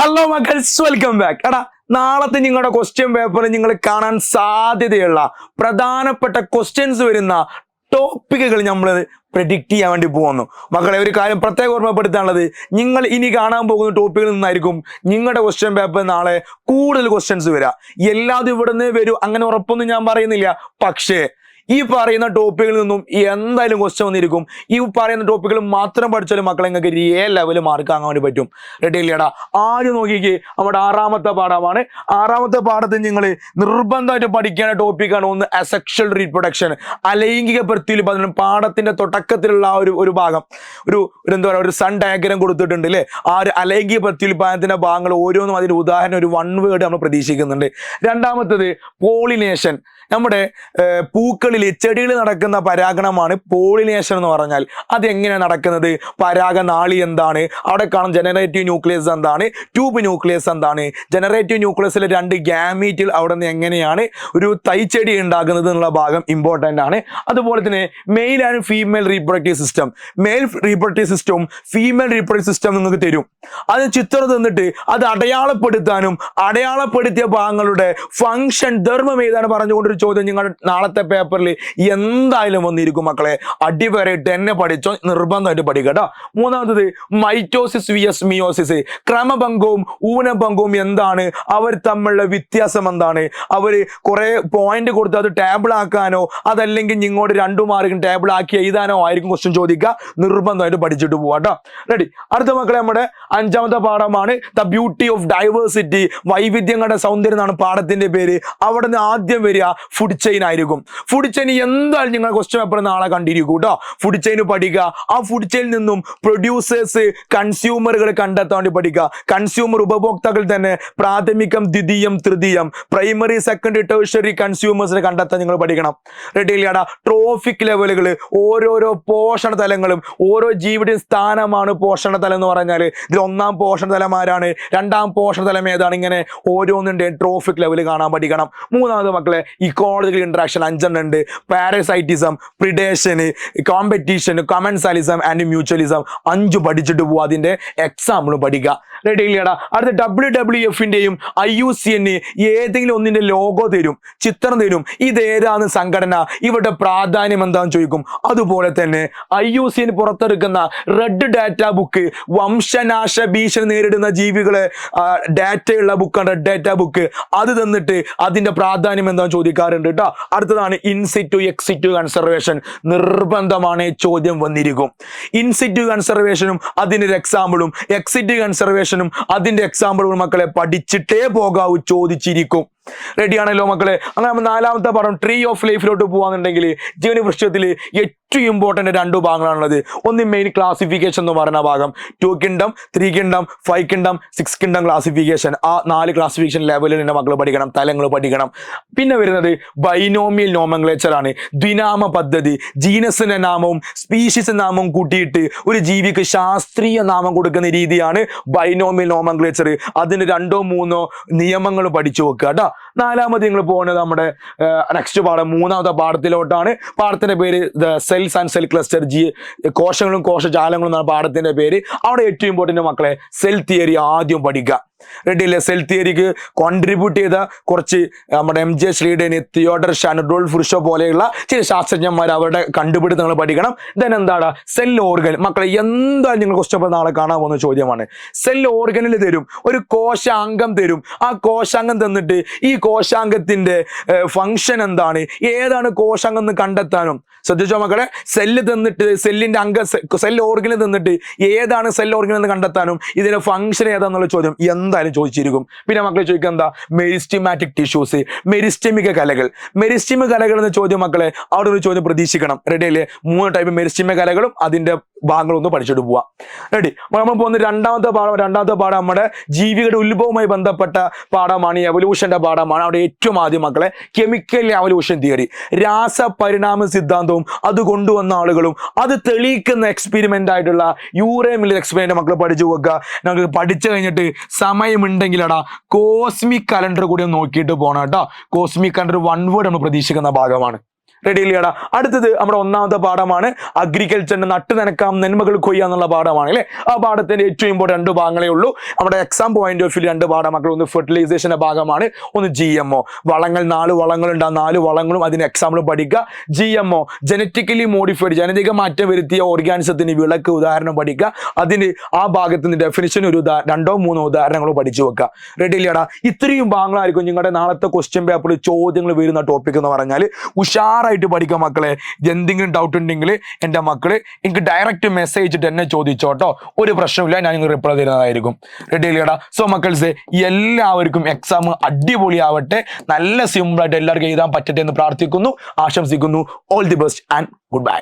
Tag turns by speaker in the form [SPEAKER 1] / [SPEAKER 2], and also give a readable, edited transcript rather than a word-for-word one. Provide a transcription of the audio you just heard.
[SPEAKER 1] Hello മക്കൾസ്, welcome back. എടാ, നാളത്തെ നിങ്ങളുടെ ക്വസ്റ്റ്യൻ പേപ്പറിൽ നിങ്ങൾ കാണാൻ സാധ്യതയുള്ള പ്രധാനപ്പെട്ട ക്വസ്റ്റ്യൻസ് വരുന്ന ടോപ്പിക്കുകൾ നമ്മൾ പ്രെഡിക്റ്റ് ചെയ്യാൻ വേണ്ടി പോകുന്നു. മക്കളെ, ഒരു കാര്യം പ്രത്യേകം ഓർമ്മപ്പെടുത്താനുള്ളത്, നിങ്ങൾ ഇനി കാണാൻ പോകുന്ന ടോപ്പിക്കിൽ നിന്നായിരിക്കും നിങ്ങളുടെ ക്വസ്റ്റ്യൻ പേപ്പർ നാളെ കൂടുതൽ ക്വസ്റ്റ്യൻസ് വരിക. എല്ലാതും ഇവിടെ നിന്ന് വരും അങ്ങനെ ഉറപ്പൊന്നും ഞാൻ പറയുന്നില്ല. പക്ഷേ ഈ പറയുന്ന ടോപ്പിക്കിൽ നിന്നും എന്തായാലും ക്വസ്റ്റ്യൻ വന്നിരിക്കും. ഈ പറയുന്ന ടോപ്പിക്കുകൾ മാത്രം പഠിച്ചാലും മക്കളെ നിങ്ങൾക്ക് റിയൽ ലെവല് മാർക്ക് ആകാൻ വേണ്ടി പറ്റും. റെഡി ഇല്ലടാ? ആദ്യം നോക്കിക്കേ, നമ്മുടെ ആറാമത്തെ പാഠമാണ്. ആറാമത്തെ പാഠത്തിൽ നിങ്ങൾ നിർബന്ധമായിട്ട് പഠിക്കേണ്ട ടോപ്പിക്കാണ് ഒന്ന് അസെക്ഷൽ റീപ്രൊഡക്ഷൻ, അലൈംഗിക പ്രത്യുൽപാദനം. പാഠത്തിന്റെ തുടക്കത്തിലുള്ള ഒരു ഭാഗം ഒരു എന്താ പറയുക, ഒരു സൺ ഡയഗ്രം കൊടുത്തിട്ടുണ്ട് അല്ലേ? ആ ഒരു അലൈംഗിക പ്രത്യുൽപാദനത്തിന്റെ ഭാഗങ്ങൾ ഓരോന്നും അതിന് ഉദാഹരണം ഒരു വൺ വേർഡ് നമ്മൾ പ്രതീക്ഷിക്കുന്നുണ്ട്. രണ്ടാമത്തത് പോളിനേഷൻ. നമ്മുടെ പൂക്കളിൽ ചെടികളിൽ നടക്കുന്ന പരാഗണമാണ് പോളിനേഷൻ എന്ന് പറഞ്ഞാൽ. അതെങ്ങനെയാണ് നടക്കുന്നത്? പരാഗനാളി എന്താണ്, അവിടെ കാണും ജനറേറ്റീവ് ന്യൂക്ലിയസ് എന്താണ്, ട്യൂബ് ന്യൂക്ലിയസ് എന്താണ്, ജനറേറ്റീവ് ന്യൂക്ലിയസിലെ രണ്ട് ഗ്യാമീറ്റുകൾ അവിടെ നിന്ന് എങ്ങനെയാണ് ഒരു തൈച്ചെടി ഉണ്ടാകുന്നത് എന്നുള്ള ഭാഗം ഇമ്പോർട്ടൻ്റ് ആണ്. അതുപോലെ തന്നെ male and female reproductive system, mail reproductive സിസ്റ്റവും ഫീമെയിൽ റീപ്രൊഡക്റ്റീവ് സിസ്റ്റം നിങ്ങൾക്ക് തരും. അത് ചിത്രം തന്നിട്ട് അത് അടയാളപ്പെടുത്താനും അടയാളപ്പെടുത്തിയ ഭാഗങ്ങളുടെ ഫംഗ്ഷൻ ധർമ്മം ഏതാണ് പറഞ്ഞുകൊണ്ടൊരു ചോദ്യം നിങ്ങൾ നാളത്തെ പേപ്പറിൽ എന്തായാലും വന്നിരിക്കും. മക്കളെ, അടിവരായിട്ട് തന്നെ പഠിച്ചോ, നിർബന്ധമായിട്ട് പഠിക്കട്ടോ. മൂന്നാമത്തത് മൈറ്റോസിസ് വിയസ് മിയോസിസ്. ക്രമഭംഗവും ഊനഭംഗവും എന്താണ്, അവർ തമ്മിലുള്ള വ്യത്യാസം എന്താണ്, അവർ കുറെ പോയിന്റ് കൊടുത്ത് അത് ടേബിൾ ആക്കാനോ അതല്ലെങ്കിൽ നിങ്ങോട്ട് 2 മാർക്കും ടേബിൾ ആക്കി എഴുതാനോ ആയിരിക്കും ക്വസ്റ്റ്യൻ ചോദിക്കുക. നിർബന്ധമായിട്ട് പഠിച്ചിട്ട് പോവാട്ടോ. റെഡി? അടുത്ത മക്കളെ, നമ്മുടെ 5ാമത്തെ പാഠമാണ് ദ ബ്യൂട്ടി ഓഫ് ഡൈവേഴ്സിറ്റി, വൈവിധ്യങ്ങളുടെ സൗന്ദര്യം എന്നാണ് പാഠത്തിന്റെ പേര്. അവിടെ നിന്ന് ആദ്യം വരിക ഫുഡ് ചെയിൻ ആയിരിക്കും. ഫുഡ് ചെയിൻ എന്തായാലും നിങ്ങൾ ക്വസ്റ്റ്യൻ പേപ്പർ നാളെ കണ്ടിരിക്കും കേട്ടോ. ഫുഡ് ചെയിൻ പഠിക്കുക. ആ ഫുഡ് ചെയിനിൽ നിന്നും പ്രൊഡ്യൂസേഴ്സ്, കൺസ്യൂമറുകൾ കണ്ടെത്താൻ വേണ്ടി പഠിക്കുക. കൺസ്യൂമർ ഉപഭോക്താക്കൾ തന്നെ പ്രാഥമികം, ദ്വിതീയം, തൃതീയം, പ്രൈമറി, സെക്കൻഡറി, ടെർഷ്യറി കൺസ്യൂമേഴ്സിനെ കണ്ടെത്താൻ നിങ്ങൾ പഠിക്കണം. റെഡി ഇല്ലാടാ? ട്രോഫിക് ലെവലുകൾ, ഓരോരോ പോഷണ തലങ്ങളും ഓരോ ജീവിയുടെയും സ്ഥാനമാണ് പോഷണ തലം എന്ന് പറഞ്ഞാൽ. ഇതിൽ 1ാം പോഷണ തലം ആരാണ്, 2ാം പോഷണ തലം ഏതാണ്, ഇങ്ങനെ ഓരോന്നിൻ്റെയും ട്രോഫിക് ലെവൽ കാണാൻ പഠിക്കണം. മൂന്നാമത് മക്കളെ, ഇക്കോളജിക്കൽ ഇന്ററാക്ഷൻ 5 ഉണ്ട്. Parasitism, predation, competition, commensalism and mutualism 5 പഠിച്ചിട്ട് പോവുക. അതിന്റെ എക്സാമ്പിളും പഠിക്കുക. റെഡി ഇല്ലടാ? അടുത്ത WWFന്റെയും IUCN ഏതെങ്കിലും ഒന്നിന്റെ ലോഗോ തരും, ചിത്രം തരും. ഇതേതാണ് സംഘടന, ഇവരുടെ പ്രാധാന്യം എന്താണെന്ന് ചോദിക്കും. അതുപോലെ തന്നെ IUCN പുറത്തെടുക്കുന്ന റെഡ് ഡാറ്റ ബുക്ക്, വംശനാശ ഭീഷണി നേരിടുന്ന ജീവികളെ ഡാറ്റയുള്ള ബുക്കാണ് റെഡ് ഡാറ്റ ബുക്ക്. അത് തന്നിട്ട് അതിന്റെ പ്രാധാന്യം എന്താണെന്ന് ചോദിക്കാറുണ്ട് കേട്ടോ. അടുത്തതാണ് ഇൻസിറ്റു എക്സിറ്റു കൺസർവേഷൻ. നിർബന്ധമാണ്, ചോദ്യം വന്നിരിക്കും. ഇൻസിറ്റു കൺസർവേഷനും അതിന്റെ ഒരു എക്സാമ്പിളും, എക്സിറ്റു കൺസർവേഷനും അതിന്റെ എക്സാമ്പിളും മക്കളെ പഠിച്ചിട്ടേ പോകാവൂ, ചോദിച്ചിരിക്കും. റെഡി ആണല്ലോ മക്കളെ? അങ്ങനെ 4ാമത്തെ പാഠം ട്രീ ഓഫ് ലൈഫിലോട്ട് പോവാന്നുണ്ടെങ്കിൽ ജീവന വൃക്ഷത്തിൽ ഏറ്റവും ഇമ്പോർട്ടന്റ് 2 ഭാഗങ്ങളാണുള്ളത്. ഒന്ന് മെയിൻ ക്ലാസിഫിക്കേഷൻ എന്ന് പറയുന്ന ഭാഗം, 2 kingdom, 3 kingdom, 5 kingdom, 6 kingdom classification. ആ 4 ക്ലാസിഫിക്കേഷൻ ലെവലിൽ തന്നെ മക്കൾ പഠിക്കണം, തലങ്ങൾ പഠിക്കണം. പിന്നെ വരുന്നത് ബൈനോമിയൽ നോമൻക്ലേച്ചർ ആണ്. ദ്വിനാമ പദ്ധതി, ജീനസിന്റെ നാമവും സ്പീഷീസ് നാമവും കൂട്ടിയിട്ട് ഒരു ജീവിക്ക് ശാസ്ത്രീയ നാമം കൊടുക്കുന്ന രീതിയാണ് ബൈനോമിയൽ നോമൻക്ലേച്ചർ. അതിന് 2ഓ 3ഓ നിയമങ്ങൾ പഠിച്ചു വെക്കുക കേട്ടോ. 4ാമത് നിങ്ങൾ പോകുന്നത് നമ്മുടെ നെക്സ്റ്റ് പാഠം 3ാമത്തെ പാഠത്തിലോട്ടാണ്. പാഠത്തിന്റെ പേര് സെൽസ് ആൻഡ് സെൽ ക്ലസ്റ്റർ, കോശങ്ങളും കോശജാലങ്ങളും എന്നാണ് പാഠത്തിന്റെ പേര്. അവിടെ ഏറ്റവും ഇമ്പോർട്ടന്റ് മക്കളെ സെൽ തിയറി ആദ്യം പഠിക്കുക. റെഡി അല്ലേ? സെൽ തിയറിക്ക് കോൺട്രിബ്യൂട്ട് ചെയ്ത കുറച്ച് നമ്മുടെ MJ ശ്രീഡേനി, തിയോഡർ ഷാൻ, റോൾഫ് റുഷോ പോലെയുള്ള ചില ശാസ്ത്രജ്ഞന്മാർ അവരുടെ കണ്ടുപിടുത്തങ്ങൾ പഠിക്കണം. ദെൻ എന്താണ് സെൽ ഓർഗൻ. മക്കളെ, എന്തായാലും നിങ്ങൾ ക്വസ്റ്റ്യൻ നാളെ കാണാൻ പോകുന്ന ചോദ്യമാണ്. സെൽ ഓർഗനിൽ തരും, ഒരു കോശാംഗം തരും. ആ കോശാംഗം തന്നിട്ട് ഈ കോശാംഗത്തിന്റെ ഫംഗ്ഷൻ എന്താണ്, ഏതാണ് കോശാംഗം എന്ന് കണ്ടെത്താനും. ശ്രദ്ധിച്ചോ മക്കളെ? സെല്ല് തന്നിട്ട് സെല്ലിന്റെ സെൽ ഓർഗനിൽ തന്നിട്ട് ഏതാണ് സെൽ ഓർഗൻ എന്ന് കണ്ടെത്താനും ഇതിന്റെ ഫംഗ്ഷൻ ഏതാന്നുള്ള ചോദ്യം എന്തായാലും ചോദിച്ചിരിക്കും. പിന്നെ മക്കളെ ചോദിക്കുക എന്താ, മെരിസ്റ്റമാറ്റിക് ടിഷ്യൂസ്, മെരിസ്റ്റമിക കലകൾ. മെരിസ്റ്റമിക കലകൾ എന്ന ചോദ്യം മക്കളെ അവിടെ ഒരു ചോദ്യം പ്രതീക്ഷിക്കണം. റെഡി അല്ലേ? 3 ടൈപ്പ് മെരിസ്റ്റമിക കലകളും അതിന്റെ ഭാഗങ്ങളൊന്ന് പഠിച്ചിട്ട് പോവാം. റെഡി? നമ്മൾ പോകുന്ന 2ാമത്തെ പാഠം. 2ാമത്തെ പാഠം നമ്മുടെ ജീവികളുടെ ഉത്ഭവവുമായി ബന്ധപ്പെട്ട പാഠമാണ്, എവല്യൂഷന്റെ പാഠമാണ്. അവിടെ ഏറ്റവും ആദ്യം മക്കളെ കെമിക്കൽ എവല്യൂഷൻ തിയറി, രാസപരിണാമ സിദ്ധാന്തവും അത് കൊണ്ടുവന്ന ആളുകളും അത് തെളിയിക്കുന്ന എക്സ്പെരിമെന്റ് ആയിട്ടുള്ള യൂറേ മില്ലർ എക്സ്പെരിമെന്റ് മക്കൾ പഠിച്ചു വെക്കുക. നമുക്ക് പഠിച്ചു കഴിഞ്ഞിട്ട് സമയമുണ്ടെങ്കിലടാ കോസ്മിക് കലണ്ടർ കൂടി ഒന്ന് നോക്കിയിട്ട് പോകണം കേട്ടോ. കോസ്മിക് കലണ്ടർ 1 വേർഡ് നമ്മൾ പ്രതീക്ഷിക്കുന്ന ഭാഗമാണ്. റെഡി ഇല്ലടാ? അടുത്തത് നമ്മുടെ ഒന്നാമത്തെ പാഠമാണ് അഗ്രികൾച്ചറിന്റെ നട്ട് നനക്കാം നന്മകൾ കൊയ്യാ എന്നുള്ള പാഠമാണ് അല്ലെ. ആ പാഠത്തിന്റെ ഏറ്റവും ഇമ്പോർട്ടൻ്റ് 2 ഭാഗങ്ങളേ ഉള്ളൂ. നമ്മുടെ എക്സാം പോയിന്റ് ഓഫ് വ്യൂ 2 പാഠം മക്കൾ, ഒന്ന് ഫെർട്ടിലൈസേഷന്റെ ഭാഗമാണ്, ഒന്ന് GMO. വളങ്ങൾ 4 വളങ്ങളുണ്ട്, ആ 4 വളങ്ങളും അതിന് എക്സാമ്പിൾ പഠിക്കുക. GMO ജനറ്റിക്കലി മോഡിഫൈഡ്, ജനിതക മാറ്റം വരുത്തിയ ഓർഗാനിസത്തിന് വിളക്ക് ഉദാഹരണം പഠിക്കുക. അതിന് ആ ഭാഗത്തിന് ഡെഫിനിഷൻ ഒരു 2-3 ഉദാഹരണങ്ങൾ പഠിച്ചു വെക്കുക. റെഡി ഇല്ലടാ? ഇത്രയും ഭാഗങ്ങളായിരിക്കും നിങ്ങളുടെ നാളത്തെ ക്വസ്റ്റ്യൻ പേപ്പറിൽ ചോദ്യങ്ങൾ വരുന്ന ടോപ്പിക് എന്ന് പറഞ്ഞാൽ. ഉഷാറായിട്ട് പഠിക്കുക മക്കളെ. എന്തെങ്കിലും ഡൗട്ട് ഉണ്ടെങ്കിൽ എൻ്റെ മക്കള് എനിക്ക് ഡയറക്റ്റ് മെസ്സേജ് ഇട്ട് എന്നെ ചോദിച്ചോട്ടോ, ഒരു പ്രശ്നമില്ല, ഞാൻ നിങ്ങൾ റിപ്ലൈ തരുന്നതായിരിക്കും. റെഡി ഇല്ലടാ? സോ മക്കൾസ്, എല്ലാവർക്കും എക്സാം അടിപൊളിയാവട്ടെ, നല്ല സിമ്പിൾ ആയിട്ട് എല്ലാവർക്കും എഴുതാൻ പറ്റട്ടെ എന്ന് പ്രാർത്ഥിക്കുന്നു, ആശംസിക്കുന്നു. All the best and good bye.